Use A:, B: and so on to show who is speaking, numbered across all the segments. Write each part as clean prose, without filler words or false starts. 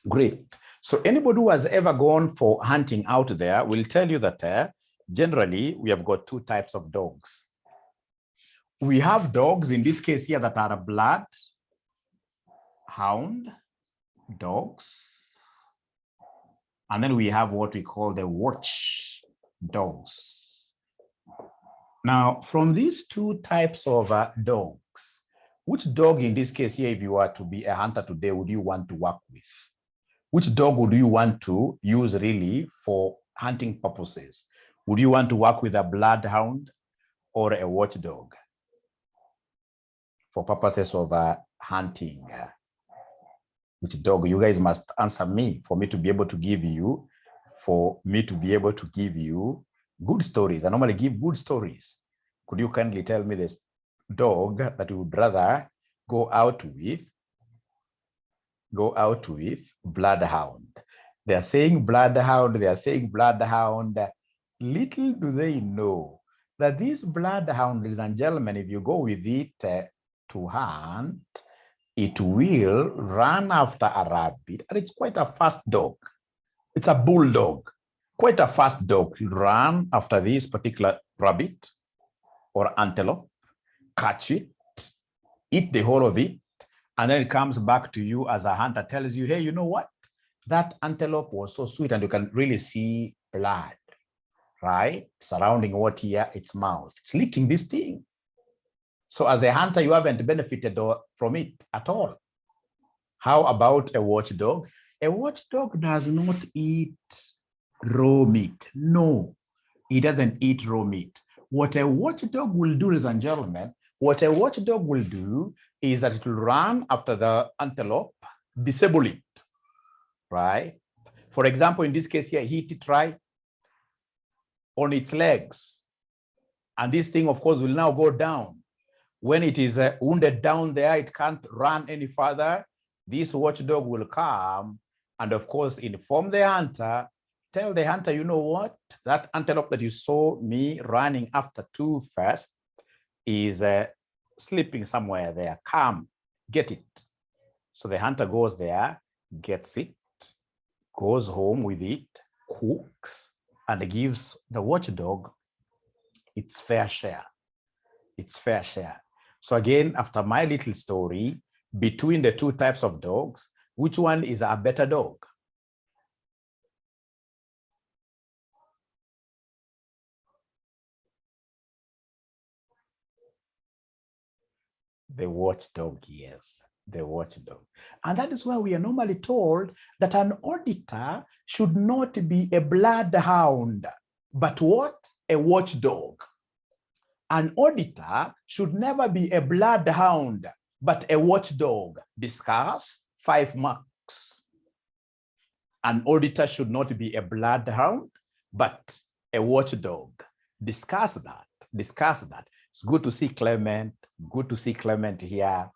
A: Great. So anybody who has ever gone for hunting out there will tell you that generally we have got two types of dogs. We have dogs in this case here that are blood hound dogs. And then we have what we call the watch dogs. Now, from these two types of dogs, which dog in this case here, if you are to be a hunter today, would you want to work with? Which dog would you want to use really for hunting purposes? Would you want to work with a bloodhound or a watchdog for purposes of hunting? Which dog? You guys must answer me for me to be able to give you, good stories. I normally give good stories. Could you kindly tell me this dog that you would rather go out with bloodhound? They are saying bloodhound. Little do they know that this bloodhound, ladies and gentlemen, if you go with it to hunt, it will run after a rabbit, and it's quite a fast dog. It's a bulldog, quite a fast dog. It'll run after this particular rabbit or antelope, catch it, eat the whole of it, and then it comes back to you as a hunter, tells you, hey, you know what? That antelope was so sweet, and you can really see blood, right? Surrounding what here? Its mouth. It's licking this thing. So as a hunter, you haven't benefited from it at all. How about a watchdog? A watchdog does not eat raw meat. No, it doesn't eat raw meat. What a watchdog will do, ladies and gentlemen, is that it will run after the antelope, disable it, right? For example, in this case here, hit it right on its legs. And this thing, of course, will now go down. When it is wounded down there, it can't run any further. This watchdog will come and, of course, inform the hunter, tell the hunter, you know what? That antelope that you saw me running after too fast is sleeping somewhere there. Come, get it. So the hunter goes there, gets it, goes home with it, cooks, and gives the watchdog its fair share. So again, after my little story, between the two types of dogs, which one is a better dog? The watchdog, yes, the watchdog. And that is why we are normally told that an auditor should not be a bloodhound, but what? A watchdog. An auditor should never be a bloodhound, but a watchdog. Discuss 5 marks. An auditor should not be a bloodhound, but a watchdog. Discuss that. It's good to see Clement. Good to see Clement here.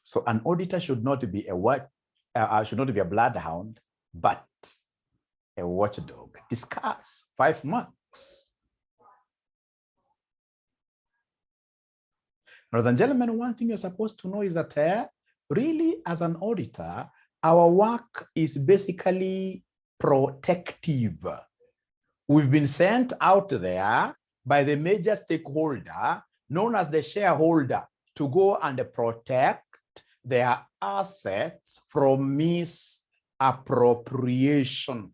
A: So an auditor should not be a bloodhound, but a watchdog. Discuss 5 marks. Ladies and gentlemen, one thing you're supposed to know is that really, as an auditor, our work is basically protective. We've been sent out there by the major stakeholder, known as the shareholder, to go and protect their assets from misappropriation.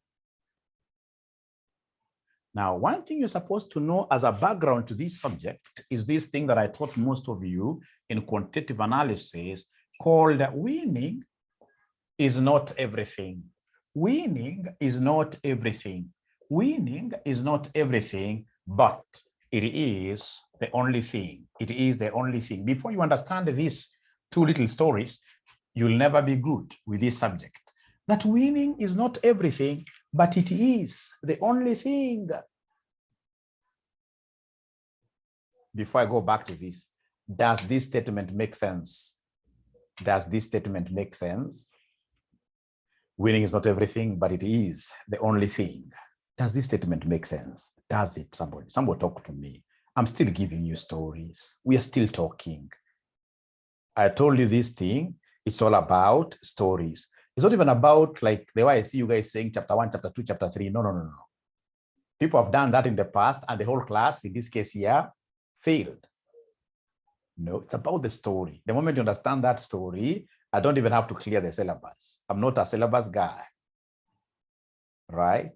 A: Now, one thing you're supposed to know as a background to this subject is this thing that I taught most of you in quantitative analysis called winning is not everything. Winning is not everything. Winning is not everything, but it is the only thing. It is the only thing. Before you understand these two little stories, you'll never be good with this subject. That winning is not everything, but it is the only thing. Before I go back to this, does this statement make sense? Does this statement make sense? Winning is not everything, but it is the only thing. Does this statement make sense? Does it? Somebody talk to me. I'm still giving you stories. We are still talking. I told you this thing. It's all about stories. It's not even about like the way I see you guys saying chapter 1, chapter 2, chapter 3. No. People have done that in the past, and the whole class, in this case here, failed. No, it's about the story. The moment you understand that story, I don't even have to clear the syllabus. I'm not a syllabus guy, right?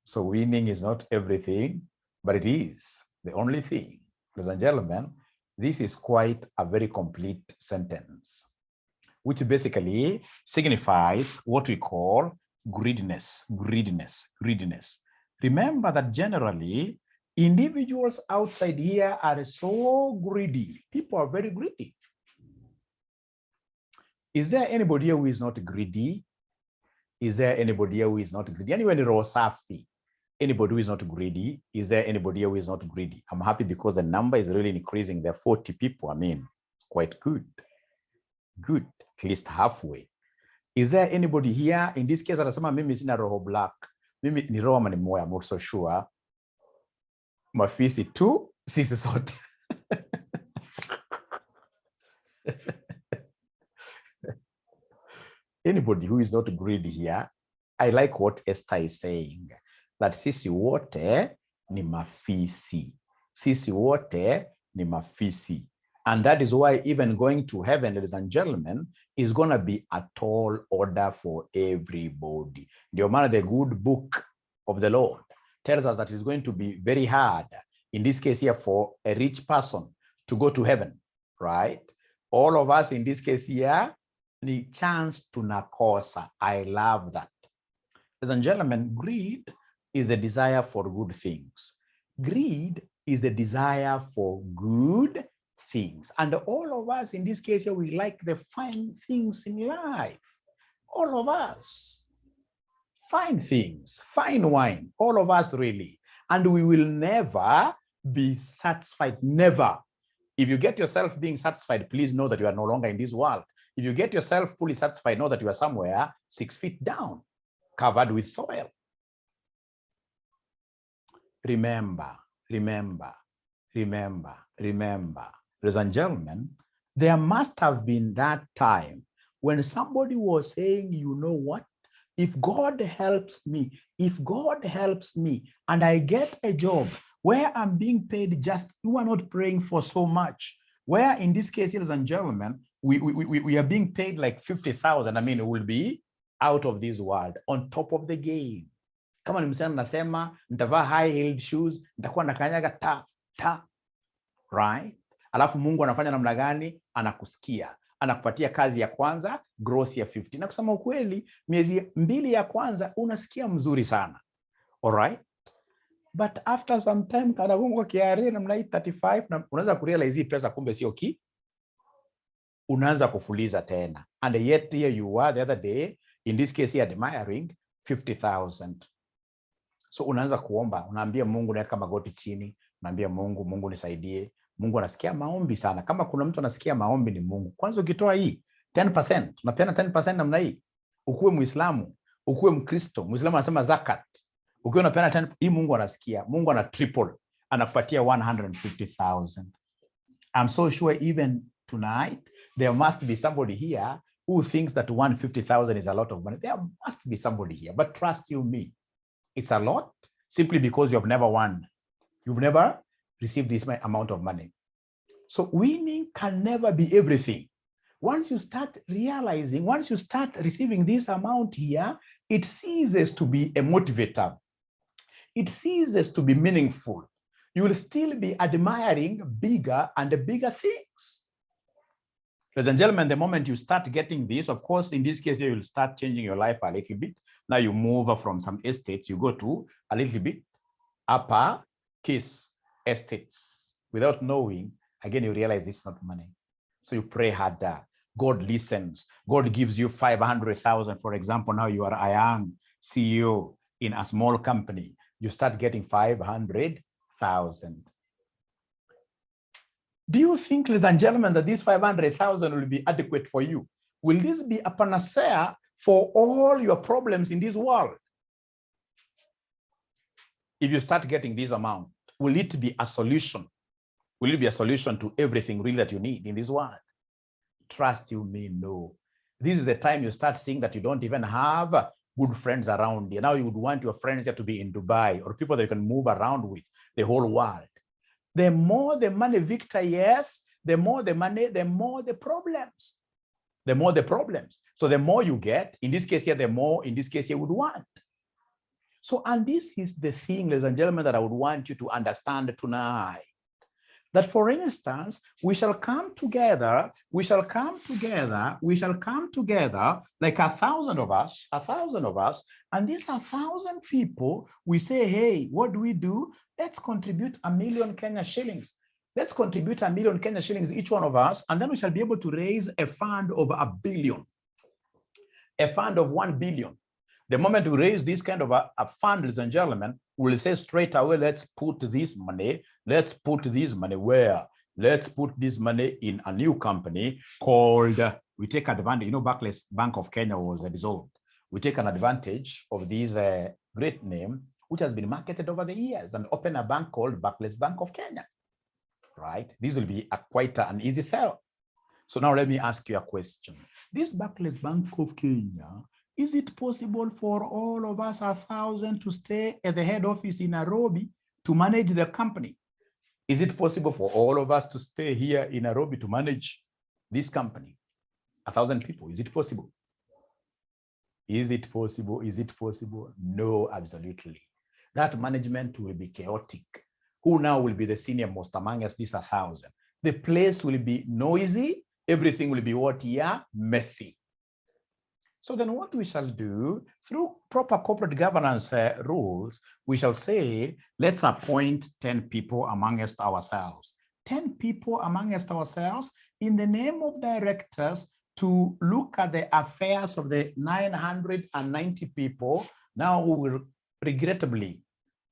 A: So winning is not everything, but it is the only thing. Ladies and gentlemen, this is quite a very complete sentence, which basically signifies what we call greediness. Remember that generally, individuals outside here are so greedy. People are very greedy. Is there anybody here who is not greedy? Is there anybody here who is not greedy? Anyway, Rosafi, anybody who is not greedy? Is there anybody here who is not greedy? I'm happy because the number is really increasing. There are 40 people. I mean, quite good. Good, at least halfway. Is there anybody here? In this case, atasema mimi sina roho black. Mimi ni roho ama ni moya, I'm not so sure. Mafisi tu, sisi sote. Anybody who is not greedy here, I like what Esther is saying, that sisi wote ni mafisi. Sisi wote ni mafisi. And that is why even going to heaven, ladies and gentlemen, is going to be a tall order for everybody. The good book of the Lord tells us that it's going to be very hard, in this case here, for a rich person to go to heaven, right? All of us in this case here, the chance to nakosa. I love that. Ladies and gentlemen, greed is the desire for good things. Greed is the desire for good things. And all of us in this case here, we like the fine things in life. All of us. Fine things, fine wine, all of us really. And we will never be satisfied, never. If you get yourself being satisfied, please know that you are no longer in this world. If you get yourself fully satisfied, know that you are somewhere 6 feet down, covered with soil. Remember. Ladies and gentlemen, there must have been that time when somebody was saying, you know what? If God helps me, and I get a job where I'm being paid just, you are not praying for so much, where in this case, ladies and gentlemen, we are being paid like 50,000. I mean, it will be out of this world, on top of the game. Kama ni msichana nasema, nitavaa high-heeled shoes, nitakuwa nakanyaga ta, right? Alafu Mungu anafanya namna gani? Anakusikia. Anakupatia kazi ya kwanza, gross ya 50. Na kusema ukweli, miezi 2 ya kwanza, unasikia mzuri sana. Alright? But after some time, kada Mungu kiare namna hii 35, na unaanza kurealize hii pesa kumbe sio unaanza kufuliza tena. And yet here you are the other day, in this case here admiring 50,000. So unaanza kuomba, unaambia Mungu, naweka magoti chini, unaambia Mungu nisaidie. Mungu anasikia maombi sana. Kama kuna mtu anasikia maombi ni Mungu. Kwanza ukitoa hii 10%, unapeana 10% namna hii. Ukuwe Muislamu, ukuwe Mkristo, Muislamu anasema zakat. Ukiwa unapeana 10, hii Mungu anasikia. Mungu ana triple, anakupatia 150,000. I'm so sure even tonight there must be somebody here who thinks that 150,000 is a lot of money. There must be somebody here, but trust you me, it's a lot simply because you have never won. You've never received this amount of money. So winning can never be everything. Once you start realizing, once you start receiving this amount here, it ceases to be a motivator. It ceases to be meaningful. You will still be admiring bigger and bigger things. Ladies and gentlemen, the moment you start getting this, of course, in this case, you will start changing your life a little bit. Now you move from some estates, you go to a little bit upper case estates. Without knowing, again, you realize it's not money. So you pray harder. God listens. God gives you 500,000. For example, now you are a young CEO in a small company. You start getting 500,000. Do you think, ladies and gentlemen, that this 500,000 will be adequate for you? Will this be a panacea for all your problems in this world? If you start getting this amount, will it be a solution? Will it be a solution to everything really that you need in this world? Trust you me, no. This is the time you start seeing that you don't even have good friends around you. Now you would want your friends to be in Dubai or people that you can move around with the whole world. The more the money, Victor, yes, the more the money, the more the problems. The more the problems. So the more you get, in this case here, the more in this case you would want. So, and this is the thing, ladies and gentlemen, that I would want you to understand tonight. That, for instance, we shall come together like 1,000 of us, and these 1,000 people, we say, hey, what do? Let's contribute 1 million Kenya shillings. Let's contribute 1 million Kenya shillings, each one of us, and then we shall be able to raise a fund of 1 billion, a fund of 1 billion. The moment we raise this kind of a fund, ladies and gentlemen, we'll say straight away, let's put this money where? Let's put this money in a new company called, we take advantage, Barclays Bank of Kenya was dissolved. We take an advantage of this great name, which has been marketed over the years, and open a bank called Barclays Bank of Kenya, right? This will be quite an easy sell. So now let me ask you a question. This Barclays Bank of Kenya, is it possible for all of us 1,000 to stay at the head office in Nairobi to manage the company? Is it possible for all of us to stay here in Nairobi to manage this company? 1,000 people, is it possible? Is it possible? Is it possible? No, absolutely. That management will be chaotic. Who now will be the senior most among us, these 1,000? The place will be noisy. Everything will be what? Yeah, messy. So then what we shall do, through proper corporate governance rules, we shall say, let's appoint 10 people amongst ourselves. 10 people amongst ourselves in the name of directors to look at the affairs of the 990 people. Now we will regrettably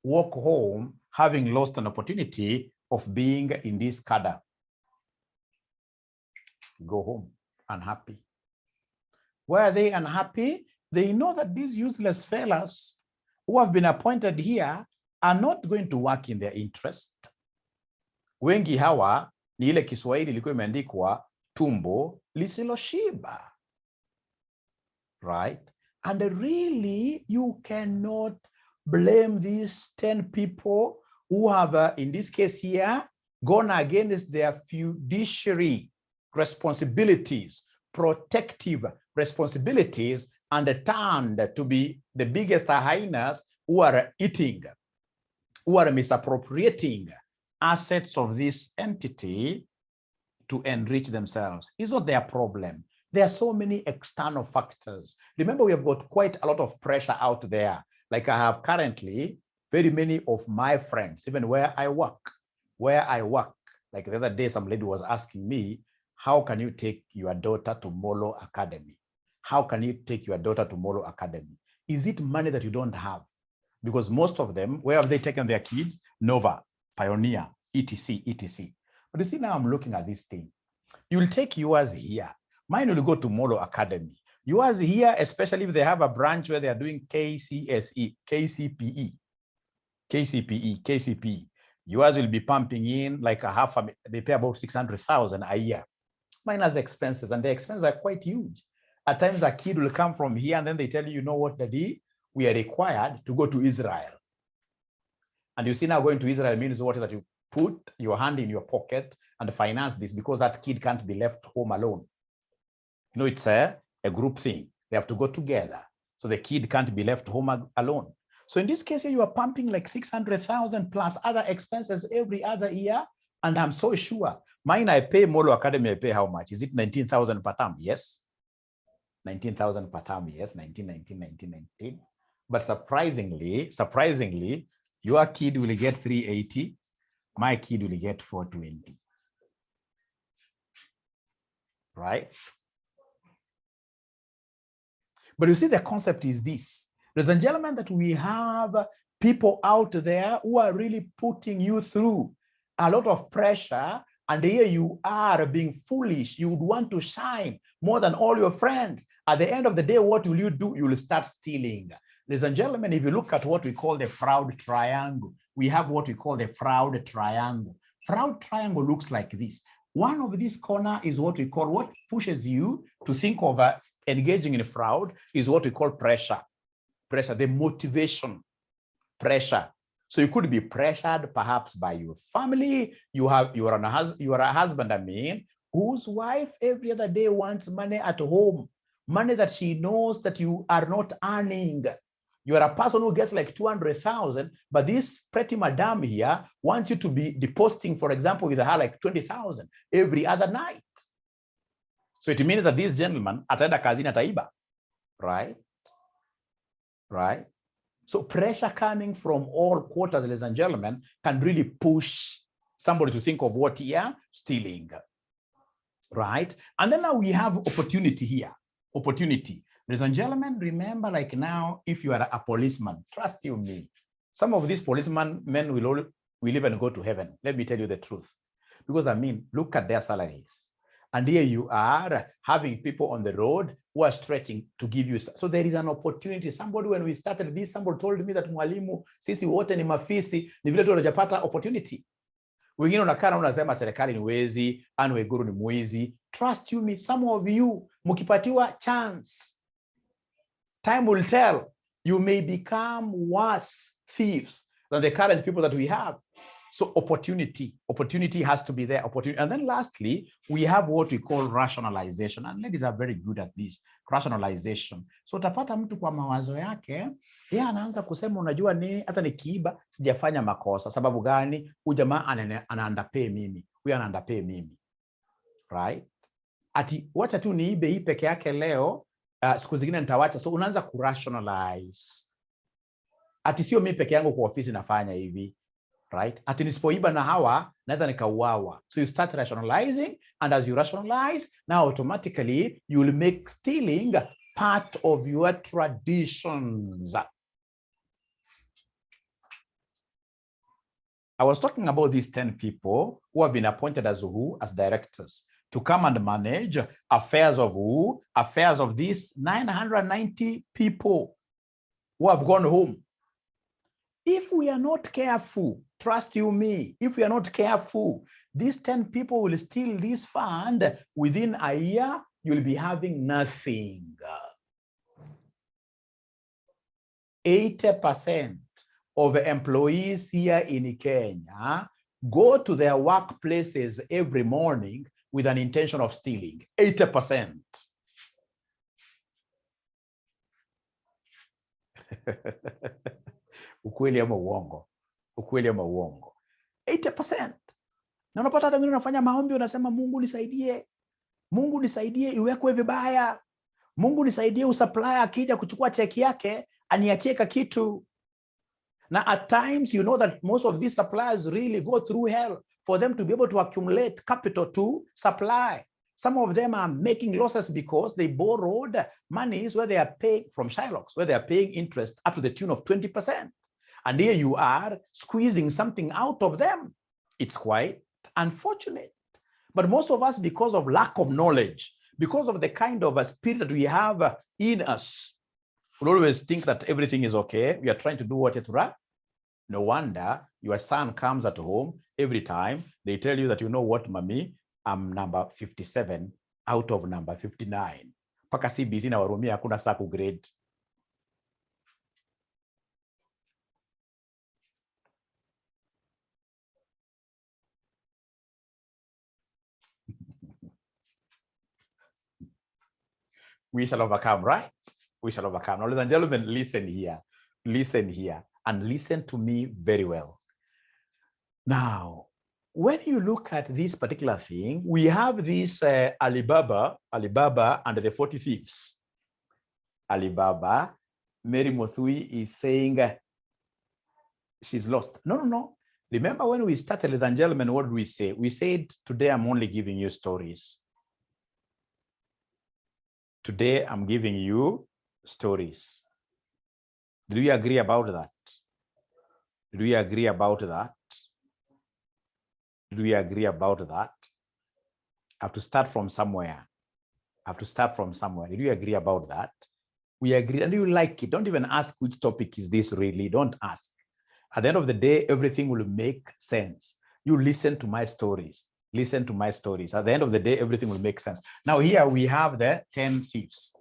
A: walk home having lost an opportunity of being in this cadre. Go home unhappy. Why are they unhappy? They know that these useless fellas who have been appointed here are not going to work in their interest. Wengi hawa ni ile Kiswahili ilikuwa imeandikwa tumbo lisiloshiba. Right? And really, you cannot blame these 10 people who have, in this case here, gone against their fiduciary responsibilities, protective responsibilities, and turned to be the biggest hyenas who are eating, who are misappropriating assets of this entity to enrich themselves. It's not their problem. There are so many external factors. Remember, we have got quite a lot of pressure out there. Like I have currently very many of my friends, even where I work, like the other day, some lady was asking me, how can you take your daughter to Molo Academy? How can you take your daughter to Molo Academy? Is it money that you don't have? Because most of them, where have they taken their kids? Nova, Pioneer, etc., etc. But you see, now I'm looking at this thing. You will take yours here. Mine will go to Molo Academy. Yours here, especially if they have a branch where they are doing KCSE, KCPE. Yours will be pumping in like they pay about 600,000 a year. Mine has expenses, and the expenses are quite huge. At times a kid will come from here and then they tell you, you know what, Daddy, we are required to go to Israel. And you see, now going to Israel means what? That you put your hand in your pocket and finance this, because that kid can't be left home alone. You know, it's a group thing. They have to go together. So the kid can't be left home alone. So in this case, you are pumping like 600,000 plus other expenses every other year. And I'm so sure. Mine, I pay Molo Academy, I pay how much? Is it 19,000 per term? Yes. 19,000 per term, yes. 19. But surprisingly, your kid will get 380. My kid will get 420. Right? But you see, the concept is this. Ladies and gentlemen, that we have people out there who are really putting you through a lot of pressure, and here you are being foolish. You would want to shine more than all your friends. At the end of the day, what will you do? You will start stealing. Ladies and gentlemen, if you look at what we call the fraud triangle, we have what we call the fraud triangle. Fraud triangle looks like this. One of these corner is what we call, what pushes you to think of engaging in fraud is what we call pressure. Pressure, the motivation, pressure. So you could be pressured perhaps by your family. You are a husband, I mean, whose wife every other day wants money at home, money that she knows that you are not earning. You are a person who gets like 200,000, but this pretty madam here wants you to be depositing, for example, with her like 20,000 every other night. So it means that this gentleman ataenda kazini ataiba, right? Right? So pressure coming from all quarters, ladies and gentlemen, can really push somebody to think of what here? Stealing, right? And then now we have opportunity here, opportunity. Ladies and gentlemen, remember, like now, if you are a policeman, trust you me, some of these policemen men will even go to heaven. Let me tell you the truth. Because I mean, look at their salaries. And here you are having people on the road who are stretching to give you. So there is an opportunity. Somebody, when we started this, somebody told me that mwalimu, sisi wote ni mafisi, ni vile tu hujapata opportunity. Wengine unakaa unasema serikali ni wezi, Anne Waiguru ni mwizi. Trust you me, some of you, mkipatiwa chance, time will tell, you may become worse thieves than the current people that we have. So opportunity has to be there, opportunity. And then lastly, we have what we call rationalization. And ladies are very good at this, rationalization. So utapata mtu kwa mawazo yake, yeye anaanza kusema, unajua nini, hata nikiiba sijafanya makosa. Sababu gani? Huyu jamaa anaandapay mimi. Huyu anaandapay mimi. Right? Ati wacha tu niibe hii peke yake leo, siku zingine nitawacha. So unaanza kurationalize. Ati sio mimi peke yangu kwa ofisi nafanya hivi. Right? Ati nisipoiba na hawa naweza nikauawa. So you start rationalizing, and as you rationalize, now automatically you will make stealing part of your traditions. I was talking about these 10 people who have been appointed as who? As directors to come and manage affairs of who? Affairs of these 990 people who have gone home. If we are not careful, trust you me, if we are not careful, these 10 people will steal this fund. Within a year, you'll be having nothing. 80% of employees here in Kenya go to their workplaces every morning with an intention of stealing. 80%. Ukweli ama uongo? Ukweli ama uongo? 80%. Na unapata hata wengine unafanya maombi, unasema Mungu nisaidie. Mungu nisaidie iwekwe vibaya. Mungu nisaidie usupplier akija kuchukua cheki yake aniachie kitu. Now at times you know that most of these suppliers really go through hell for them to be able to accumulate capital to supply. Some of them are making losses because they borrowed monies where they are paying from Shylocks, where they are paying interest up to the tune of 20%. And here you are squeezing something out of them. It's quite unfortunate. But most of us, because of lack of knowledge, because of the kind of a spirit that we have in us, we always think that everything is okay. We are trying to do what it's right. No wonder your son comes at home every time. They tell you that, you know what, mommy, I'm number 57 out of number 59. Paka CBC na warumia hakuna saa kugrade. We shall overcome, right? We shall overcome. Now, ladies and gentlemen, listen here, and listen to me very well. Now, when you look at this particular thing, we have this Alibaba and the 40 thieves. Alibaba, Mary Muthui is saying she's lost. No. Remember when we started, ladies and gentlemen, what did we say? We said, today I'm only giving you stories. Today I'm giving you stories. Do we agree about that? Do we agree about that? Do we agree about that? I have to start from somewhere. Do you agree about that? We agree, and you like it. Don't even ask which topic is this really. Don't ask. At the end of the day, everything will make sense. You listen to my stories. Listen to my stories. At the end of the day, everything will make sense. Now here we have the 10 thieves.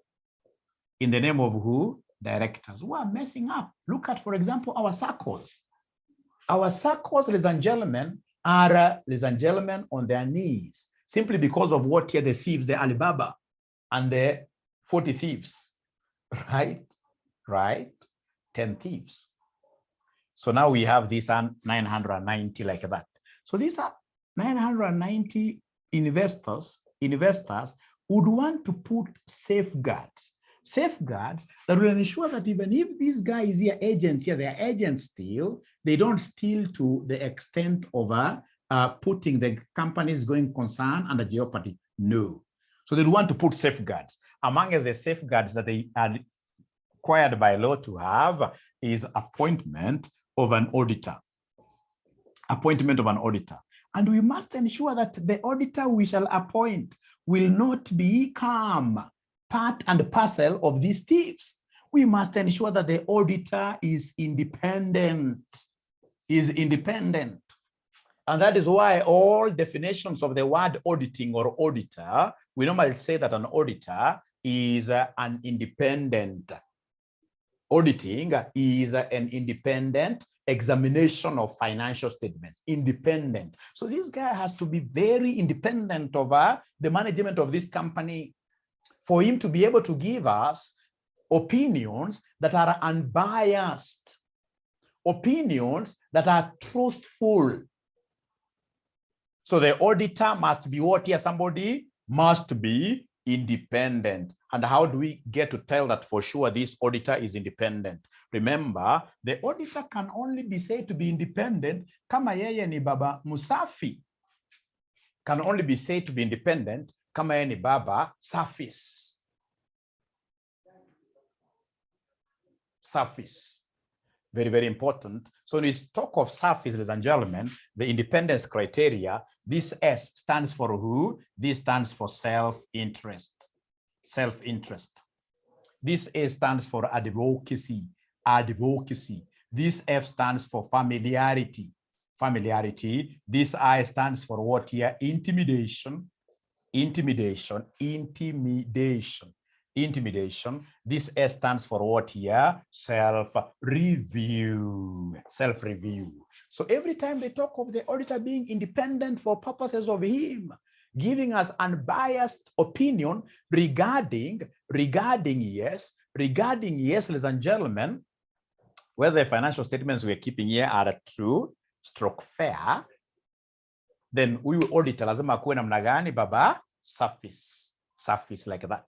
A: in the name of who? Directors who are messing up. Look at, for example, our SACCOs. Our SACCOs, ladies and gentlemen, are, ladies and gentlemen, on their knees simply because of what here the thieves, the Alibaba and the 40 thieves, right? 10 thieves. So now we have these 990 like that. So these are 990 investors would want to put safeguards that will ensure that even if these guys here, agents here, they are agents still, they don't steal to the extent of putting the company's going concern under jeopardy. No. So they want to put safeguards. Among the safeguards that they are required by law to have is appointment of an auditor. Appointment of an auditor. And we must ensure that the auditor we shall appoint will not become part and parcel of these thieves. We must ensure that the auditor is independent. And that is why all definitions of the word auditing or auditor, we normally say that an auditor is an independent. Auditing is an independent examination of financial statements, independent. So this guy has to be very independent of the management of this company for him to be able to give us opinions that are unbiased, opinions that are truthful. So the auditor must be what here? Somebody must be independent. And how do we get to tell that for sure this auditor is independent? Remember, the auditor can only be said to be independent kama yeye ni baba musafi. Can only be said to be independent kama yeye ni baba safis. Safis. Very, very important. So when we talk of safis, ladies and gentlemen, the independence criteria, this S stands for who? This stands for self-interest. Self-interest. This A stands for advocacy. Advocacy. This F stands for familiarity. Familiarity. This I stands for what here? Intimidation. Intimidation. Intimidation. Intimidation. This S stands for what here? Self-review. Self-review. So every time they talk of the auditor being independent for purposes of him, giving us unbiased opinion regarding yes, ladies and gentlemen, whether the financial statements we're keeping here are true, stroke fair, then we will audit lazima kuwe namna gani baba? Surface like that.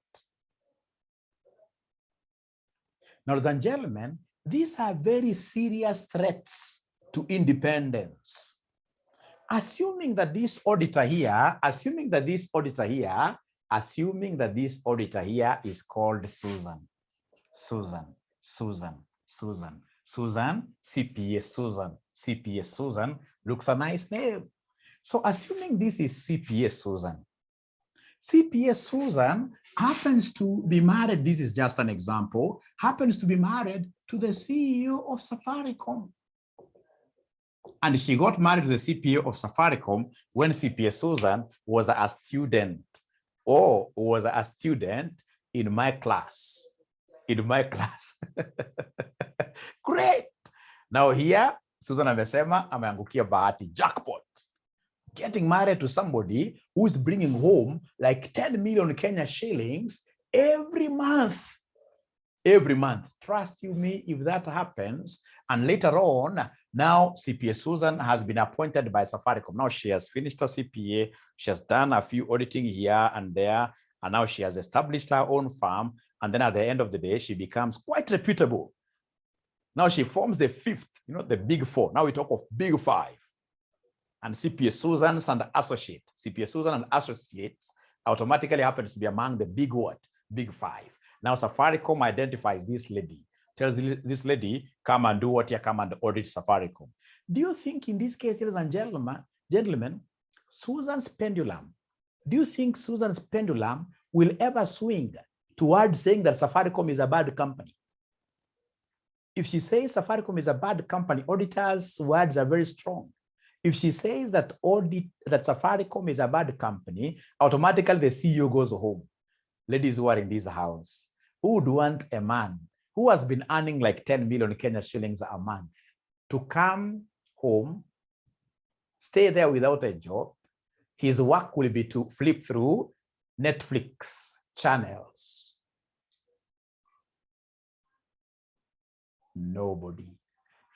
A: Now, ladies and gentlemen, these are very serious threats to independence. Assuming that this auditor here is called Susan, CPA Susan looks a nice name. So assuming this is CPA Susan happens to be married, this is just an example, happens to be married to the CEO of Safaricom. And she got married to the CPA of Safaricom when CPA Susan was a student in my class. Great. Now here, Susan amesema ameangukia bahati, jackpot. Getting married to somebody who is bringing home like 10 million Kenya shillings every month. Every month. Trust you me, if that happens, and later on, now CPA Susan has been appointed by Safaricom. Now she has finished her CPA, she has done a few auditing here and there, and now she has established her own firm, and then at the end of the day, she becomes quite reputable. Now she forms the fifth, the big four. Now we talk of big five. And CPA Susan and Associates. CPA Susan and Associates automatically happens to be among the big what? Big five. Now Safaricom identifies this lady, tells this lady, come and do what you come and audit Safaricom. Do you think in this case, ladies and gentlemen, Susan's pendulum, do you think Susan's pendulum will ever swing towards saying that Safaricom is a bad company? If she says Safaricom is a bad company, auditors' words are very strong. If she says that Safaricom is a bad company, automatically the CEO goes home. Ladies who are in this house, Who would want a man who has been earning like 10 million Kenya shillings a month to come home, stay there without a job? His work will be to flip through Netflix channels. Nobody.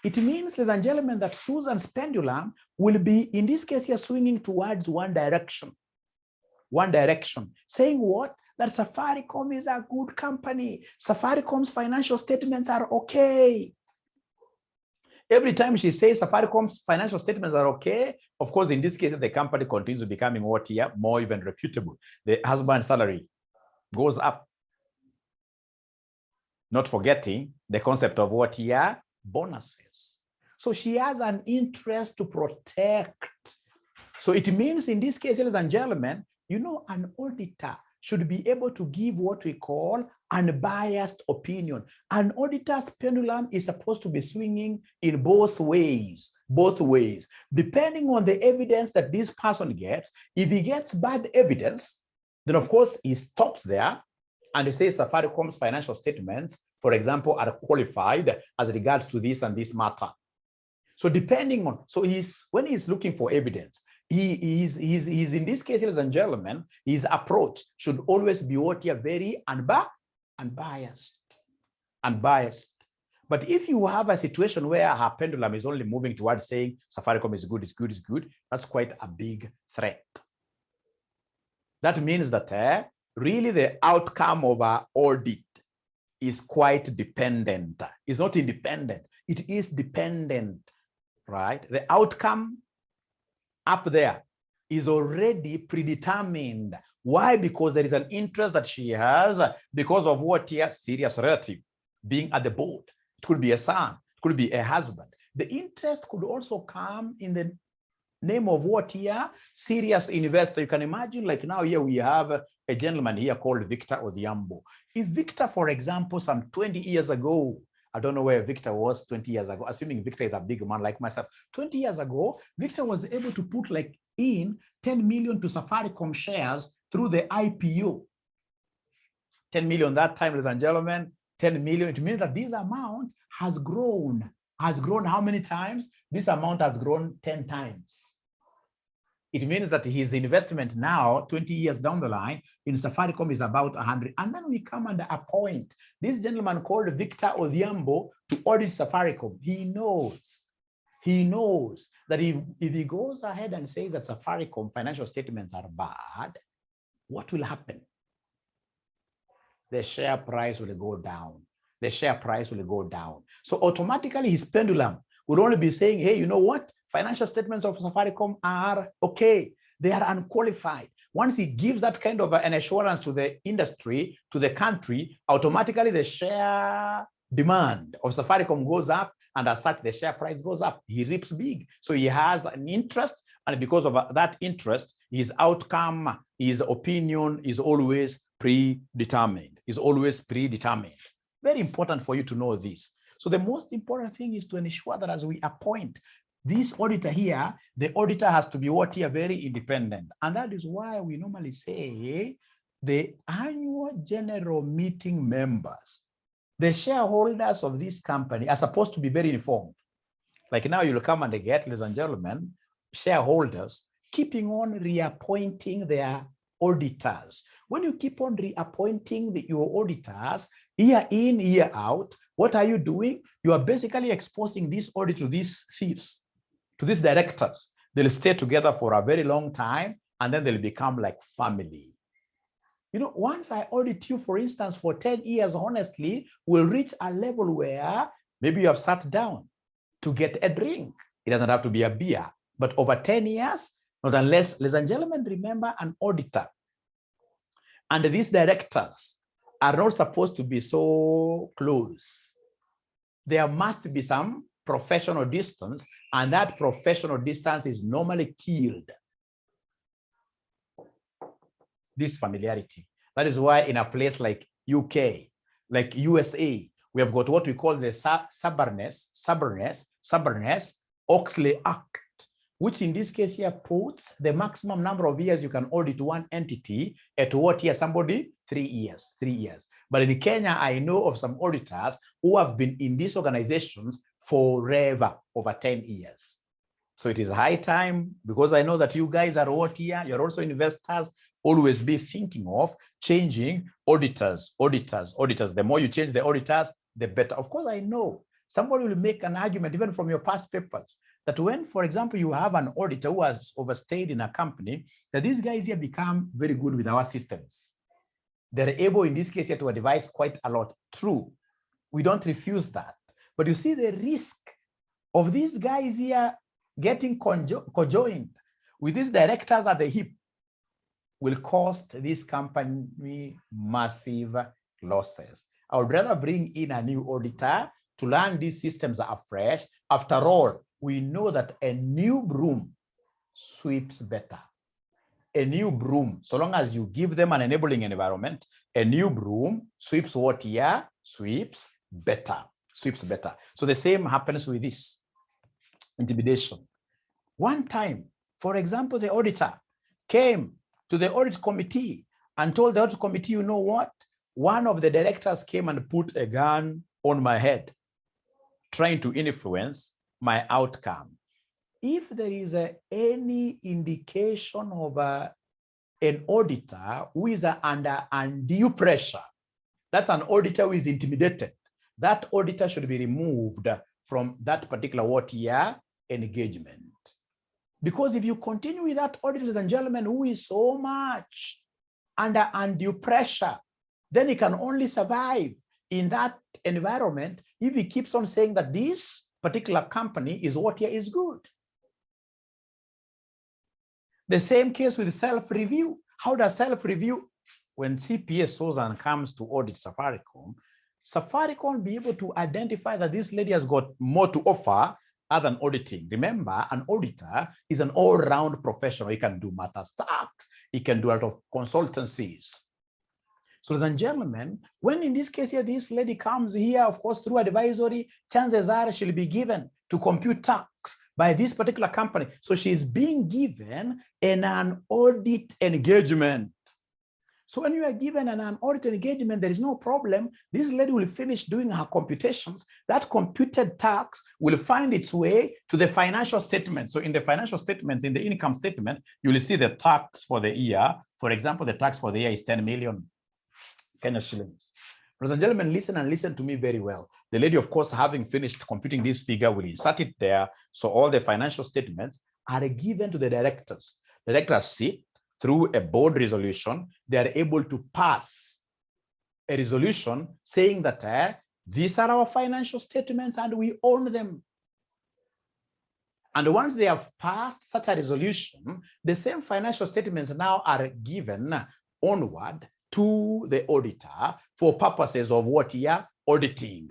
A: It means, ladies and gentlemen, that Susan's pendulum will be, in this case here, swinging towards one direction. One direction. Saying what? That Safaricom is a good company. Safaricom's financial statements are okay. Every time she says Safaricom's financial statements are okay, of course, in this case, the company continues becoming what here, more even reputable. The husband's salary goes up. Not forgetting the concept of what here, bonuses. So she has an interest to protect. So it means in this case, ladies and gentlemen, you know, an auditor should be able to give what we call unbiased opinion. An auditor's pendulum is supposed to be swinging in both ways, depending on the evidence that this person gets. If he gets bad evidence, then of course he stops there and he says Safaricom's financial statements, for example, are qualified as regards to this and this matter. So depending on, so when he's looking for evidence, he's in this case, ladies and gentlemen, his approach should always be what you're very unbiased. But if you have a situation where her pendulum is only moving towards saying Safaricom is good, that's quite a big threat. That means that really the outcome of our audit is quite dependent. It's not independent, it is dependent, right? The outcome up there is already predetermined. Why? Because there is an interest that she has because of what here, serious relative being at the board. It could be a son, it could be a husband. The interest could also come in the name of what here, serious investor. You can imagine, like now here we have a gentleman here called Victor Odhiambo. If Victor, for example, some 20 years ago, I don't know where Victor was 20 years ago, assuming Victor is a big man like myself. 20 years ago, Victor was able to put like in 10 million to Safaricom shares through the IPO. 10 million that time, ladies and gentlemen, 10 million. It means that this amount has grown. Has grown how many times? This amount has grown 10 times. It means that his investment now, 20 years down the line, in Safaricom is about 100. And then we come and appoint this gentleman called Victor Odhiambo to audit Safaricom. He knows that if he goes ahead and says that Safaricom financial statements are bad, what will happen? The share price will go down. The share price will go down. So automatically his pendulum would only be saying, hey, you know what? Financial statements of Safaricom are okay. They are unqualified. Once he gives that kind of an assurance to the industry, to the country, automatically the share demand of Safaricom goes up, and as such, the share price goes up. He reaps big. So he has an interest, and because of that interest, his outcome, his opinion is always predetermined. Very important for you to know this. So the most important thing is to ensure that as we appoint this auditor here, the auditor has to be what here, very independent. And that is why we normally say the annual general meeting members, the shareholders of this company are supposed to be very informed. Like now you'll come and get, ladies and gentlemen, shareholders keeping on reappointing their auditors. When you keep on reappointing your auditors year in, year out, what are you doing? You are basically exposing this audit to these thieves, to these directors. They'll stay together for a very long time, and then they'll become like family. You know, once I audit you, for instance, for 10 years, honestly, we'll reach a level where maybe you have sat down to get a drink. It doesn't have to be a beer, but over 10 years, not unless, ladies and gentlemen, remember an auditor. And these directors are not supposed to be so close. There must be some professional distance, and that professional distance is normally killed. This familiarity. That is why in a place like UK, like USA, we have got what we call the Sarbanes-Oxley Act, which in this case here puts the maximum number of years you can audit one entity at what year? Somebody 3 years. But in Kenya, I know of some auditors who have been in these organizations forever, over 10 years. So it is high time, because I know that you guys are what here, you're also investors, always be thinking of changing auditors. The more you change the auditors, the better. Of course, I know somebody will make an argument, even from your past papers, that when, for example, you have an auditor who has overstayed in a company, that these guys here become very good with our systems. They're able, in this case here, to advise quite a lot. True, we don't refuse that. But you see the risk of these guys here getting conjoined with these directors at the hip will cost this company massive losses. I would rather bring in a new auditor to learn these systems afresh. After all, we know that a new broom sweeps better. A new broom, so long as you give them an enabling environment, a new broom sweeps what here? Sweeps better. Sweeps better. So the same happens with this intimidation. One time, for example, the auditor came to the audit committee and told the audit committee, you know what? One of the directors came and put a gun on my head, trying to influence my outcome. If there is any indication of an auditor who is under undue pressure, that's an auditor who is intimidated. That auditor should be removed from that particular what year engagement. Because if you continue with that auditor, ladies and gentlemen, who is so much under undue pressure, then he can only survive in that environment if he keeps on saying that this particular company is what here is good. The same case with self-review. How does self-review, when CPA Susan comes to audit Safaricom, Safaricom be able to identify that this lady has got more to offer other than auditing? Remember, an auditor is an all-round professional. He can do matters tax, he can do a lot of consultancies. So, ladies and gentlemen, when in this case here, this lady comes here, of course, through advisory, chances are she'll be given to compute tax by this particular company. So she's being given an audit engagement. So when you are given an audit engagement, there is no problem. This lady will finish doing her computations. That computed tax will find its way to the financial statement. So in the financial statements, in the income statement, you will see the tax for the year. For example, the tax for the year is 10 million Kenya shillings. Ladies and gentlemen, listen and listen to me very well. The lady, of course, having finished computing this figure, will insert it there. So all the financial statements are given to the directors. The directors sit through a board resolution. They are able to pass a resolution saying that these are our financial statements and we own them. And once they have passed such a resolution, the same financial statements now are given onward to the auditor for purposes of what year? Auditing.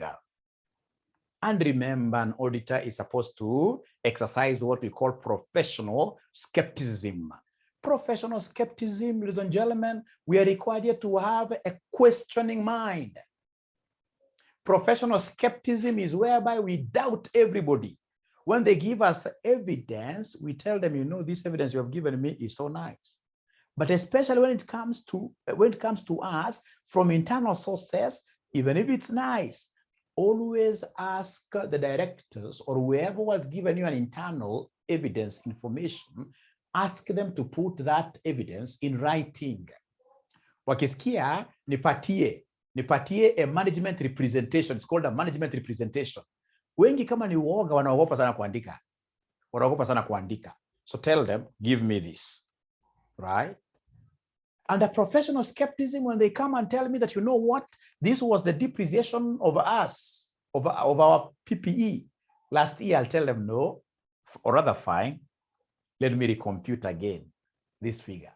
A: And remember, an auditor is supposed to exercise what we call professional skepticism. Professional skepticism, ladies and gentlemen, we are required to have a questioning mind. Professional skepticism is whereby we doubt everybody. When they give us evidence, we tell them, you know, this evidence you have given me is so nice. But especially when it comes to us from internal sources, even if it's nice, always ask the directors or whoever was given you an internal evidence information, ask them to put that evidence in writing. Wakisikia, nipatie a management representation. It's called a management representation. Wengi kama ni uoga wanaogopa sana kuandika. Wanaogopa sana kuandika. So tell them, give me this, right? And the professional skepticism, when they come and tell me that, you know what, this was the depreciation of us, of our PPE last year, I'll tell them no, or rather fine, let me recompute again this figure.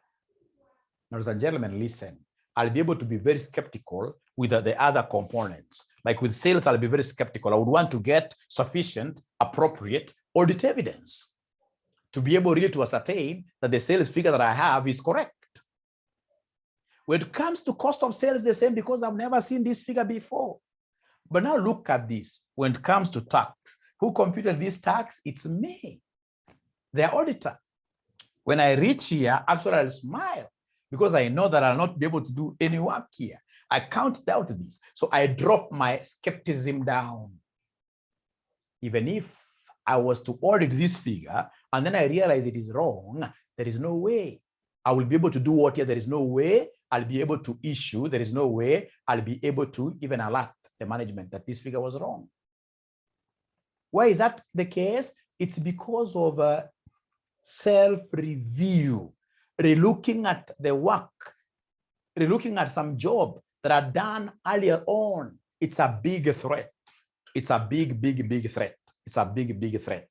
A: Now, ladies and gentlemen, listen, I'll be able to be very skeptical with the other components. Like with sales, I'll be very skeptical. I would want to get sufficient, appropriate audit evidence to be able really to ascertain that the sales figure that I have is correct. When it comes to cost of sales, the same, because I've never seen this figure before. But now look at this. When it comes to tax, who computed this tax? It's me, the auditor. When I reach here, actually I'll smile because I know that I'll not be able to do any work here. I can't doubt this. So I drop my skepticism down. Even if I was to audit this figure and then I realize it is wrong, there is no way I will be able to do what here. There is no way I'll be able to issue. There is no way I'll be able to even alert the management that this figure was wrong. Why is that the case? It's because of a self-review, relooking at the work, relooking at some job that are done earlier on. It's a big threat. It's a big threat. It's a big threat.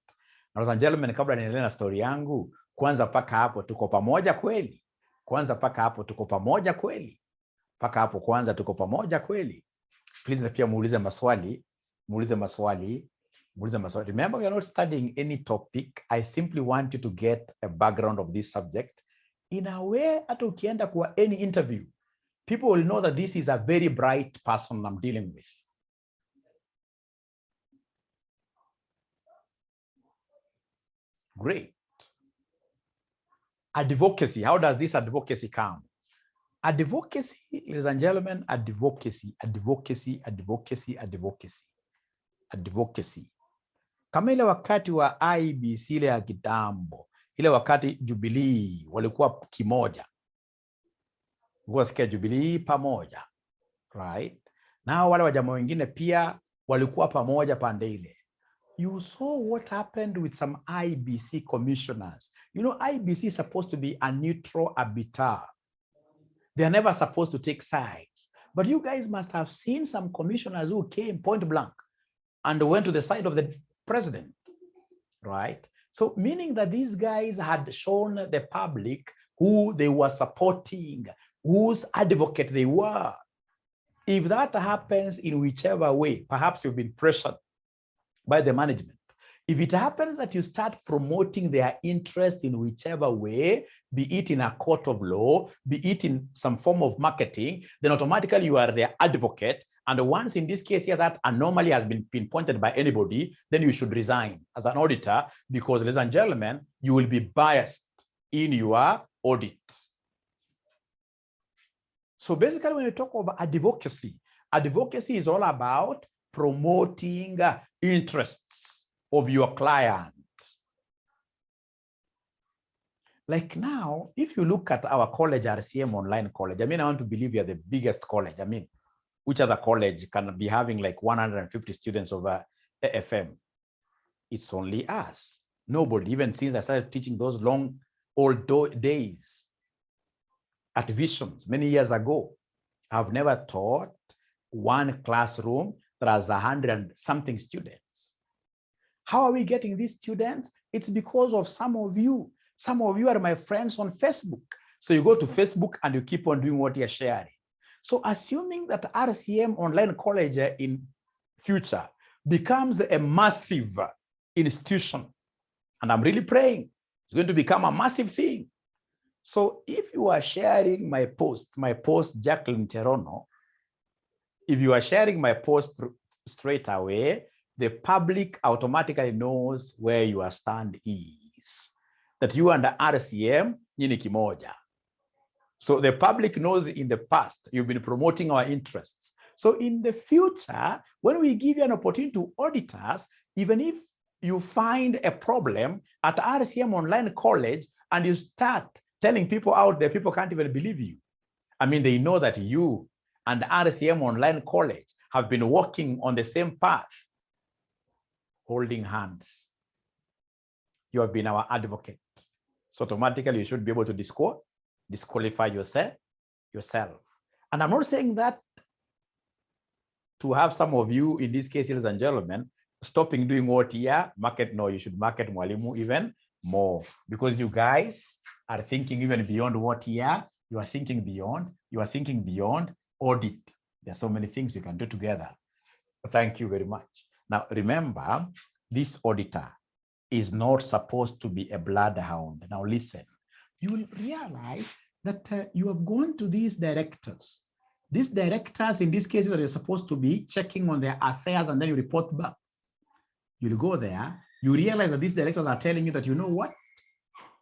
A: Ladies and gentlemen, kabla niendelee na story yangu, kwanza paka hapo tuko pamoja kweli? Kwanza paka hapo tuko pamoja kweli? Paka hapo kwanza tuko pamoja kweli? Please pia muulize maswali. Remember, we are not studying any topic. I simply want you to get a background of this subject. In a way, hata ukienda kwa any interview, people will know that this is a very bright person I'm dealing with. Great. Advocacy. How does this advocacy come? Advocacy, ladies and gentlemen, advocacy. Kama ile wakati wa IEBC ile ya kitambo, ile wakati Jubilee walikuwa kimoja. Sikia Jubilee pamoja, right? Na wale wajamaa wengine pia walikuwa pamoja pande ile. You saw what happened with some IEBC commissioners. You know, IEBC is supposed to be a neutral arbiter. They are never supposed to take sides. But you guys must have seen some commissioners who came point blank and went to the side of the president, right? So meaning that these guys had shown the public who they were supporting, whose advocate they were. If that happens in whichever way, perhaps you've been pressured by the management. If it happens that you start promoting their interest in whichever way, be it in a court of law, be it in some form of marketing, then automatically you are their advocate. And once in this case here that anomaly has been pinpointed by anybody, then you should resign as an auditor, because, ladies and gentlemen, you will be biased in your audit. So basically, when you talk about advocacy, advocacy is all about promoting interests of your client. Like now, if you look at our college, RCM Online College, I mean, I want to believe you're the biggest college. I mean, which other college can be having like 150 students over AFM? It's only us. Nobody, even since I started teaching those long old days at Visions many years ago, I've never taught one classroom that has 100-something students. How are we getting these students? It's because of some of you. Some of you are my friends on Facebook. So you go to Facebook and you keep on doing what you're sharing. So assuming that RCM Online College in future becomes a massive institution, and I'm really praying it's going to become a massive thing. So if you are sharing my post, Jacqueline Cherono, if you are sharing my post straight away, the public automatically knows where your stand is. That you and the RCM, nyini kimoja. So the public knows in the past, you've been promoting our interests. So in the future, when we give you an opportunity to audit us, even if you find a problem at RCM Online College and you start telling people out there, people can't even believe you. I mean, they know that you and RCM Online College have been walking on the same path, holding hands. You have been our advocate. So automatically you should be able to disqualify yourself. And I'm not saying that to have some of you, in this case, ladies and gentlemen, stopping doing what here, market, no, you should market Mwalimu even more, because you guys are thinking even beyond what here, you are thinking beyond audit. There are so many things you can do together. Thank you very much. Now, remember, this auditor is not supposed to be a bloodhound. Now, listen, you will realize that you have gone to these directors. These directors, in this case, are supposed to be checking on their affairs, and then you report back. You'll go there, you realize that these directors are telling you that, you know what?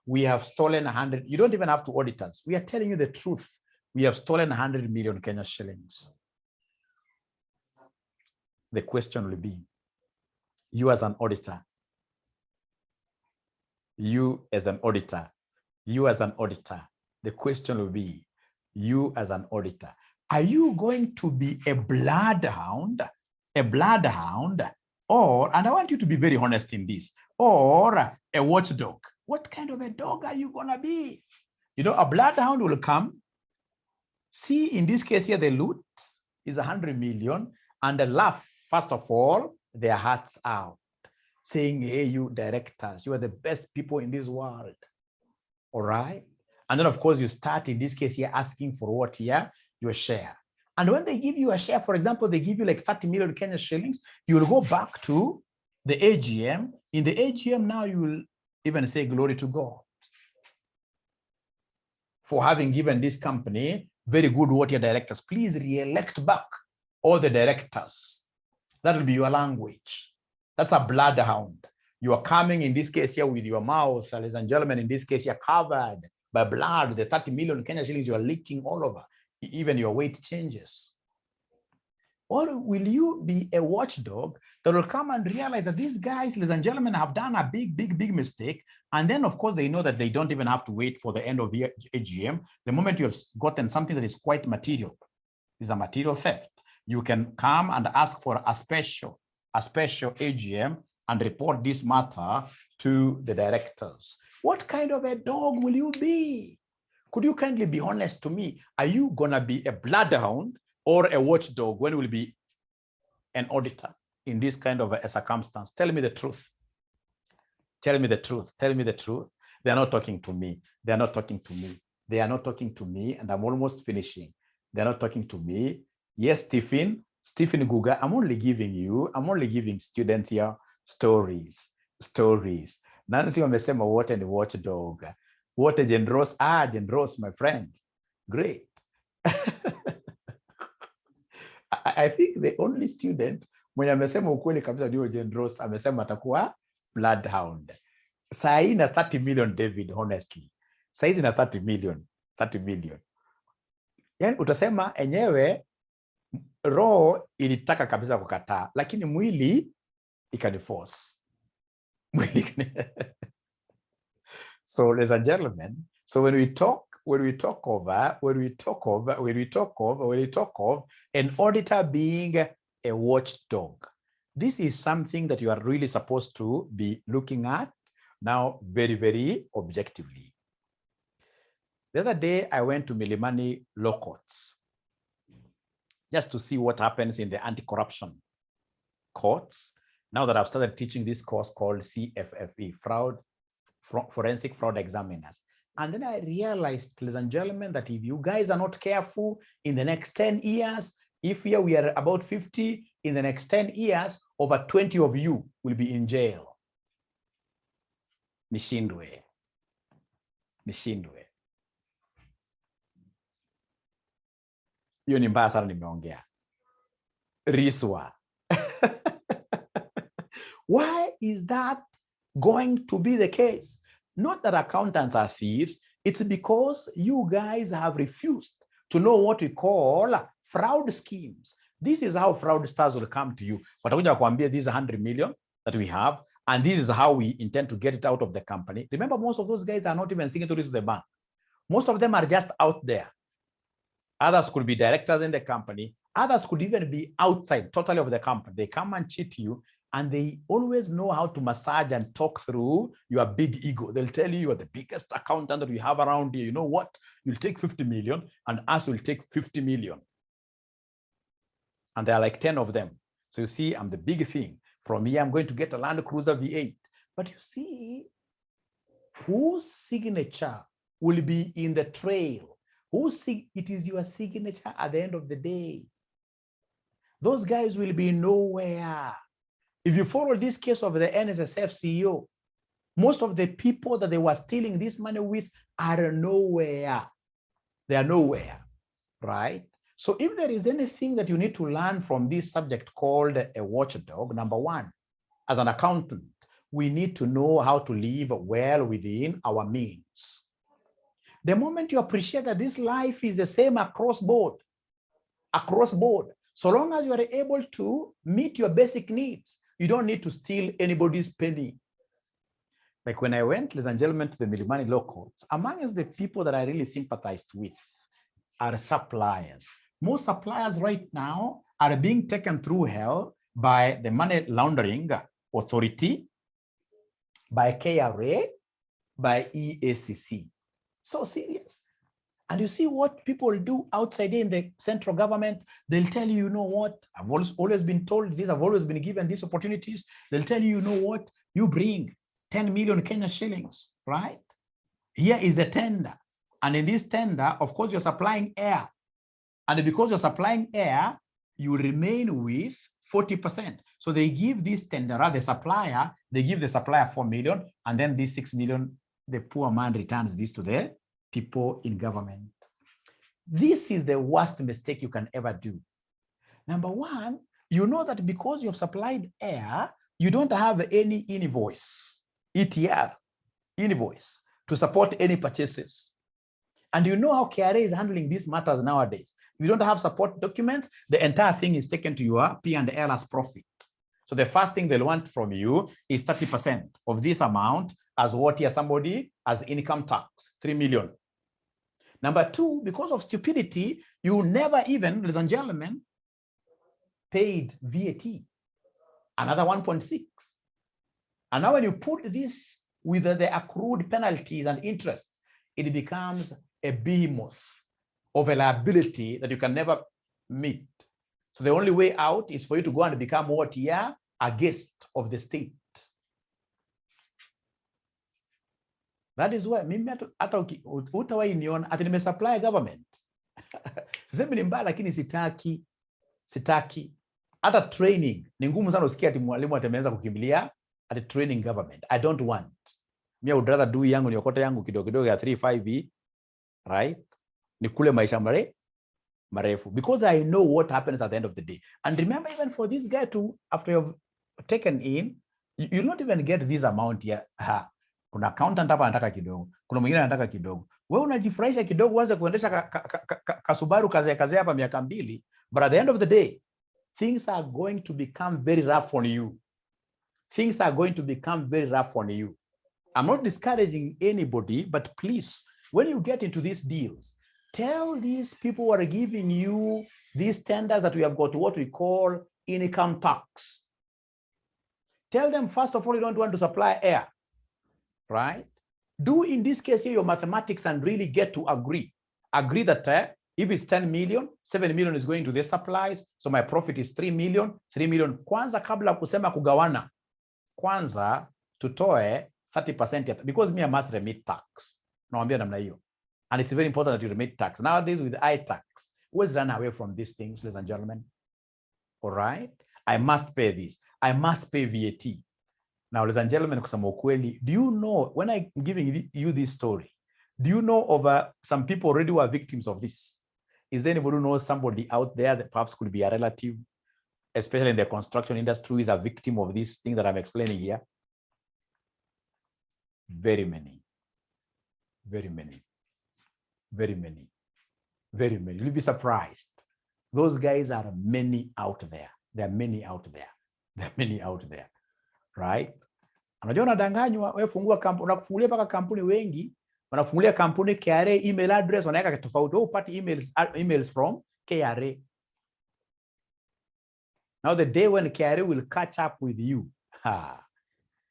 A: We have stolen 100. You don't even have to audit us. We are telling you the truth. We have stolen 100 million Kenya shillings. The question will be, you as an auditor, you as an auditor, you as an auditor, the question will be, you as an auditor, are you going to be a bloodhound, or, and I want you to be very honest in this, or a watchdog? What kind of a dog are you gonna be? You know, a bloodhound will come, see, in this case here, the loot is 100 million, and they laugh, first of all, their hearts out, saying, hey, you directors, you are the best people in this world. All right. And then, of course, you start, in this case here, asking for what here? Your share. And when they give you a share, for example, they give you like 30 million Kenya shillings, you will go back to the AGM. In the AGM now, you will even say glory to God for having given this company very good water directors. Please re-elect back all the directors. That will be your language. That's a bloodhound. You are coming, in this case here, with your mouth, ladies and gentlemen, in this case here, covered by blood. The 30 million Kenya shillings, you are leaking all over. Even your weight changes. Or will you be a watchdog that will come and realize that these guys, ladies and gentlemen, have done a big mistake. And then, of course, they know that they don't even have to wait for the end of the AGM. The moment you have gotten something that is quite material, is a material theft, you can come and ask for a special AGM and report this matter to the directors. What kind of a dog will you be? Could you kindly be honest to me? Are you gonna be a bloodhound or a watchdog when will be an auditor in this kind of a circumstance? Tell me the truth. Tell me the truth. Tell me the truth. They are not talking to me. They are not talking to me. They are not talking to me, and I'm almost finishing. They're not talking to me. Yes, Stephen Guga, I'm only giving students here stories. Nancy wamesema wote ni watchdog. Wote Jendros, Jendros, my friend. Great. I think the only student mwenye amesema ukweli kabisa ndio Jendros, amesema atakuwa bloodhound. Sahi na 30 million, David, honestly. Sahi na 30 million. Yani utasema enyewe roho ilitaka kabisa kukataa, lakini mwili ikaniforce. So, ladies and gentlemen, so when we talk of an auditor being a watchdog, this is something that you are really supposed to be looking at now very, very objectively. The other day, I went to Milimani Law Courts just to see what happens in the anti-corruption courts. Now that I've started teaching this course called CFFE, Forensic Fraud Examiners. And then I realized, ladies and gentlemen, that if you guys are not careful, in the next 10 years, if here we are about 50, in the next 10 years, over 20 of you will be in jail. Nishindwe. Hiyo ni mbaya sana nimeongea. Riswa. Why is that going to be the case? Not that accountants are thieves, it's because you guys have refused to know what we call fraud schemes. This is how fraudsters will come to you. Watakuja kuambia these 100 million that we have, and this is how we intend to get it out of the company. Remember, most of those guys are not even signatories to the bank. Most of them are just out there. Others could be directors in the company. Others could even be outside totally of the company. They come and cheat you, and they always know how to massage and talk through your big ego. They'll tell you are the biggest accountant that we have around here. You know what? You'll take 50 million and us will take 50 million. And there are like 10 of them. So you see, I'm the big thing. From here, I'm going to get a Land Cruiser V8. But you see, whose signature will be in the trail? It is your signature at the end of the day. Those guys will be nowhere. If you follow this case of the NSSF CEO, most of the people that they were stealing this money with are nowhere. They are nowhere, right? So if there is anything that you need to learn from this subject called a watchdog, number one, as an accountant, we need to know how to live well within our means. The moment you appreciate that this life is the same across board, so long as you are able to meet your basic needs, you don't need to steal anybody's penny. Like when I went, ladies and gentlemen, to the Milimani Law Courts, amongst the people that I really sympathized with are suppliers. Most suppliers right now are being taken through hell by the money laundering authority, by KRA, by EACC. So serious. And you see what people do outside in the central government. They'll tell you, you know what, I've always been told this, I've always been given these opportunities. They'll tell you, you know what, you bring 10 million Kenya shillings, right? Here is the tender. And in this tender, of course, you're supplying air. And because you're supplying air, you remain with 40%. So they give this tenderer, the supplier, they give the supplier 4 million, and then this 6 million, the poor man returns this to the people in government. This is the worst mistake you can ever do. Number one, you know that because you've supplied air, you don't have any invoice, ETR, invoice, to support any purchases. And you know how KRA is handling these matters nowadays. If you don't have support documents, the entire thing is taken to your P&L as profit. So the first thing they'll want from you is 30% of this amount as what here somebody as income tax, 3 million. Number two, because of stupidity, you never even, ladies and gentlemen, paid VAT, another 1.6. And now when you put this with the accrued penalties and interest, it becomes a behemoth of a liability that you can never meet. So the only way out is for you to go and become what here, a guest of the state. That is why mimi hata utawahi niona ati nimesupply government. Sisemi ni mbaya lakini sitaki. Hata training ni ngumu sana usikia ati mwalimu atemeanza kukimbilia ati training government. I don't want. Me I would rather do yangu niokote yangu kidogo ya 3-5 right? Nikule maisha marefu because I know what happens at the end of the day. And remember, even for this guy to, after you've taken in, you'll not even get this amount here. Kuna accountant hapa anataka kidogo, kuna mwingine anataka kidogo. Wewe unajifurahisha kidogo uanze kuendesha Kasubaru kaze hapa miaka 2, but at the end of the day things are going to become very rough on you. Things are going to become very rough on you. I'm not discouraging anybody, but please, when you get into these deals, tell these people who are giving you these tenders that we have got what we call income tax. Tell them, first of all, you don't want to supply air, right? Do in this case here your mathematics and really get to agree. Agree that if it's 10 million, 7 million is going to the supplies, so my profit is 3 million. 3 million. Kwanza kabla kusema kugawana, kwanza tutoe 30% because me I must remit tax. Naambia namna hiyo. And it's very important that you remit tax. Nowadays with iTax, always run away from these things, ladies and gentlemen. All right? I must pay this. I must pay VAT. Now, ladies and gentlemen, kusema ukweli, do you know, when I'm giving you this story, do you know of some people already who are victims of this? Is there anybody who knows somebody out there that perhaps could be a relative, especially in the construction industry, who is a victim of this thing that I'm explaining here? Very many. Very many. Very many. Very many. You'll be surprised. Those guys are many out there. There are many out there. There are many out there. Right? Unajua unadanganywa, wewe fungua kampuni, unakufungulia paka kampuni wengi, wanafungulia kampuni KRA email address wanaweka tofauti. Wewe upate emails from KRA. Now the day when KRA will catch up with you.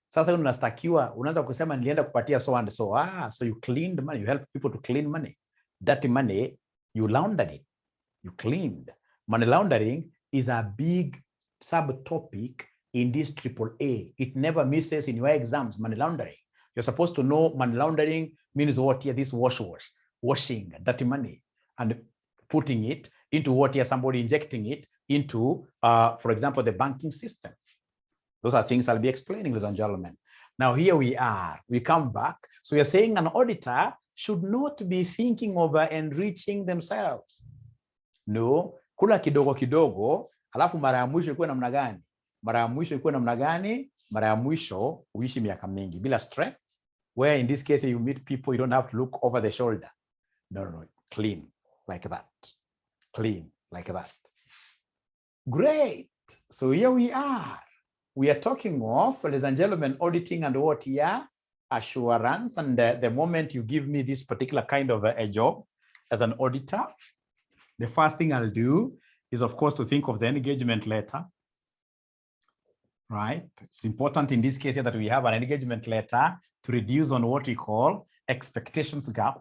A: Sasa unastakiwa, unaanza kusema nilienda kupatia so and so. So you cleaned money, you help people to clean money. Dirty money, you laundered it. You cleaned. Money laundering is a big subtopic in this AAA. It never misses in your exams, money laundering. You're supposed to know money laundering means what here, this washing dirty money and putting it into what here, somebody injecting it into, for example, the banking system. Those are things I'll be explaining, ladies and gentlemen. Now here we are, we come back. So you're saying an auditor should not be thinking of enriching themselves. No, kula kidogo kidogo, alafu mara ya mwisho ikuwe namna gani? Mara ya mwisho ikuwe namna gani? Mara ya mwisho uishi miaka mingi bila stress, where in this case you meet people, you don't have to look over the shoulder. No, clean, like that. Clean, like that. Great. So here we are. We are talking of, ladies and gentlemen, auditing and what here? Assurance. And the moment you give me this particular kind of a job as an auditor, the first thing I'll do is, of course, to think of the engagement letter, right? It's important in this case here that we have an engagement letter to reduce on what we call expectations gap,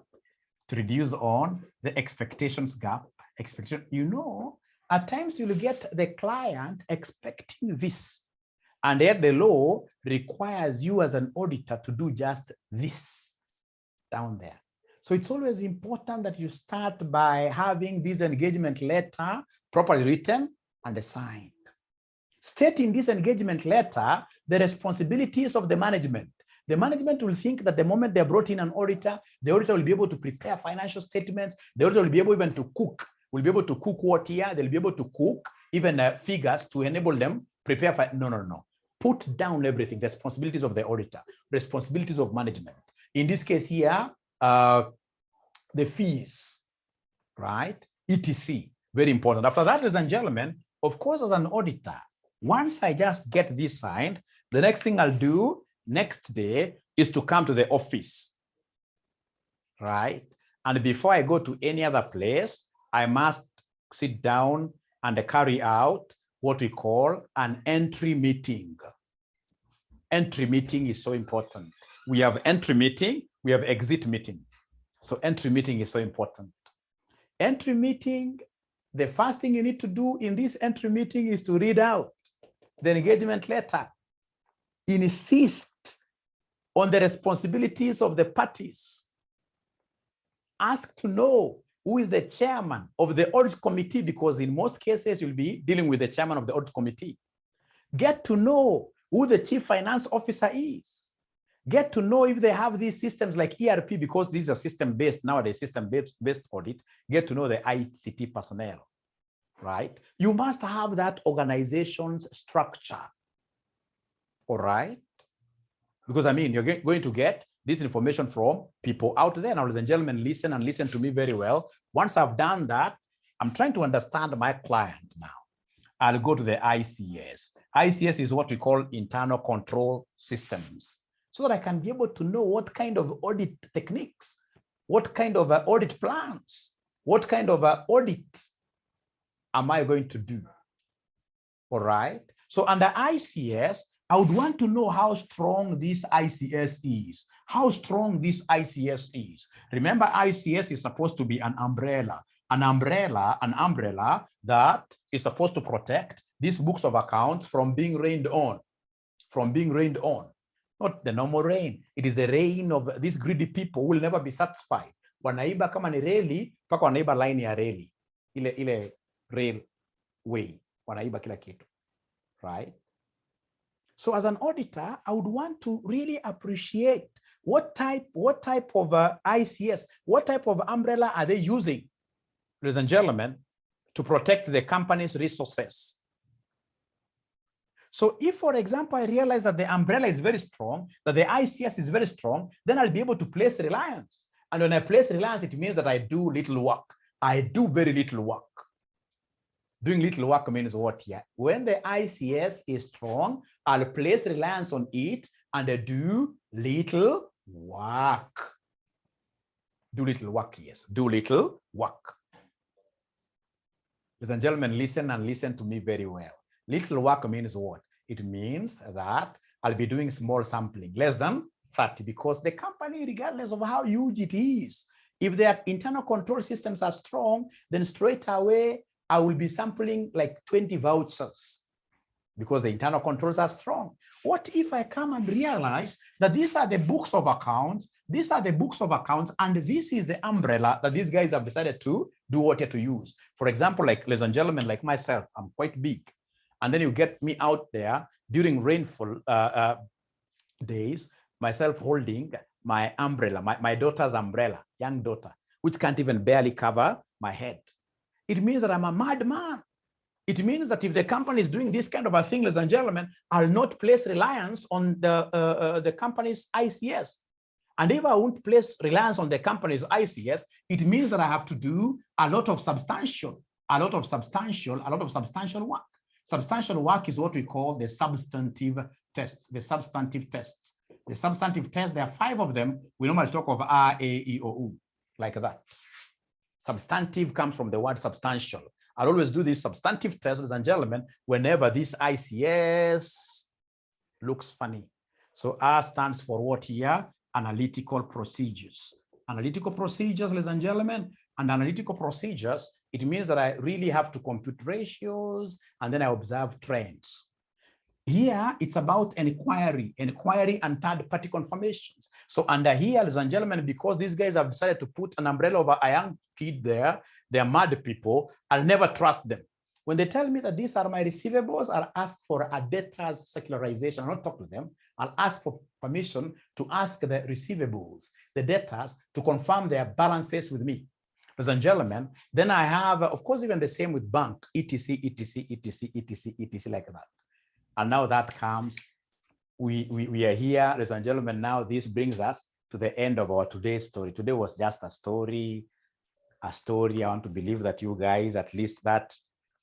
A: to reduce on the expectations gap. You know, at times you'll get the client expecting this, and yet the law requires you as an auditor to do just this down there. So it's always important that you start by having this engagement letter properly written and signed. State in this engagement letter the responsibilities of the management. The management will think that the moment they're brought in an auditor, the auditor will be able to prepare financial statements. The auditor will be able even to cook. Will be able to cook what here? They'll be able to cook even figures to enable them prepare. No. Put down everything. Responsibilities of the auditor, responsibilities of management. In this case here, the fees, right? ETC, very important. After that, ladies and gentlemen, of course, as an auditor, once I just get this signed, the next thing I'll do next day is to come to the office, right? And before I go to any other place, I must sit down and carry out what we call an entry meeting. Entry meeting is so important. We have entry meeting, we have exit meeting. So entry meeting is so important. Entry meeting, the first thing you need to do in this entry meeting is to read out the engagement letter. Insist on the responsibilities of the parties. Ask to know who is the chairman of the audit committee, because in most cases, you'll be dealing with the chairman of the audit committee. Get to know who the chief finance officer is. Get to know if they have these systems like ERP, because these are system-based nowadays, system-based audit. Get to know the ICT personnel, right? You must have that organization's structure, all right? Because I mean, you're going to get this information from people out there. Now, ladies and gentlemen, listen and listen to me very well. Once I've done that, I'm trying to understand my client now. I'll go to the ICS. ICS is what we call internal control systems, so that I can be able to know what kind of audit techniques, what kind of audit plans, what kind of audit am I going to do, all right? So under ICS, I would want to know how strong this ICS is, how strong this ICS is. Remember, ICS is supposed to be an umbrella that is supposed to protect these books of accounts from being rained on, Not the normal rain. It is the rain of these greedy people who will never be satisfied. Wanaiba kama ni reli, paka wanaiba line ya reli. Ile railway. Wanaiba kila kitu, right? So as an auditor, I would want to really appreciate what type of ICS, what type of umbrella are they using, ladies and gentlemen, to protect the company's resources. So if, for example, I realize that the umbrella is very strong, that the ICS is very strong, then I'll be able to place reliance. And when I place reliance, it means that I do little work. I do very little work. Doing little work means what here? When the ICS is strong, I'll place reliance on it and I do little work. Do little work, yes. Do little work. Ladies and gentlemen, listen and listen to me very well. Little work means what? It means that I'll be doing small sampling, less than 30, because the company, regardless of how huge it is, if their internal control systems are strong, then straight away, I will be sampling like 20 vouchers because the internal controls are strong. What if I come and realize that these are the books of accounts, and this is the umbrella that these guys have decided to do what to use. For example, like, ladies and gentlemen, like myself, I'm quite big. And then you get me out there during rainfall days, myself holding my umbrella, my daughter's umbrella, young daughter, which can't even barely cover my head. It means that I'm a madman. It means that if the company is doing this kind of a thing, ladies and gentlemen, I'll not place reliance on the company's ICS. And if I won't place reliance on the company's ICS, it means that I have to do a lot of substantial work. Substantial work is what we call the substantive tests. The substantive tests, there are 5 of them. We normally talk of R, A, E, O, U, like that. Substantive comes from the word substantial. I'll always do these substantive tests, ladies and gentlemen, whenever this ICS looks funny. So R stands for what here? Analytical procedures. Analytical procedures, ladies and gentlemen, and analytical procedures, it means that I really have to compute ratios and then I observe trends. Here, it's about inquiry and third-party confirmations. So under here, ladies and gentlemen, because these guys have decided to put an umbrella over a young kid there, they're mad people, I'll never trust them. When they tell me that these are my receivables, I'll ask for a debtor's secularization. I'll not talk to them. I'll ask for permission to ask the receivables, the debtors, to confirm their balances with me. Ladies and gentlemen, then I have, of course, even the same with bank, etc., etc., etc., etc., etc., like that. And now that comes, we are here, ladies and gentlemen. Now this brings us to the end of our today's story. Today was just a story. I want to believe that you guys, at least that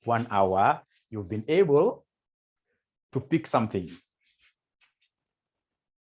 A: 1 hour, you've been able to pick something.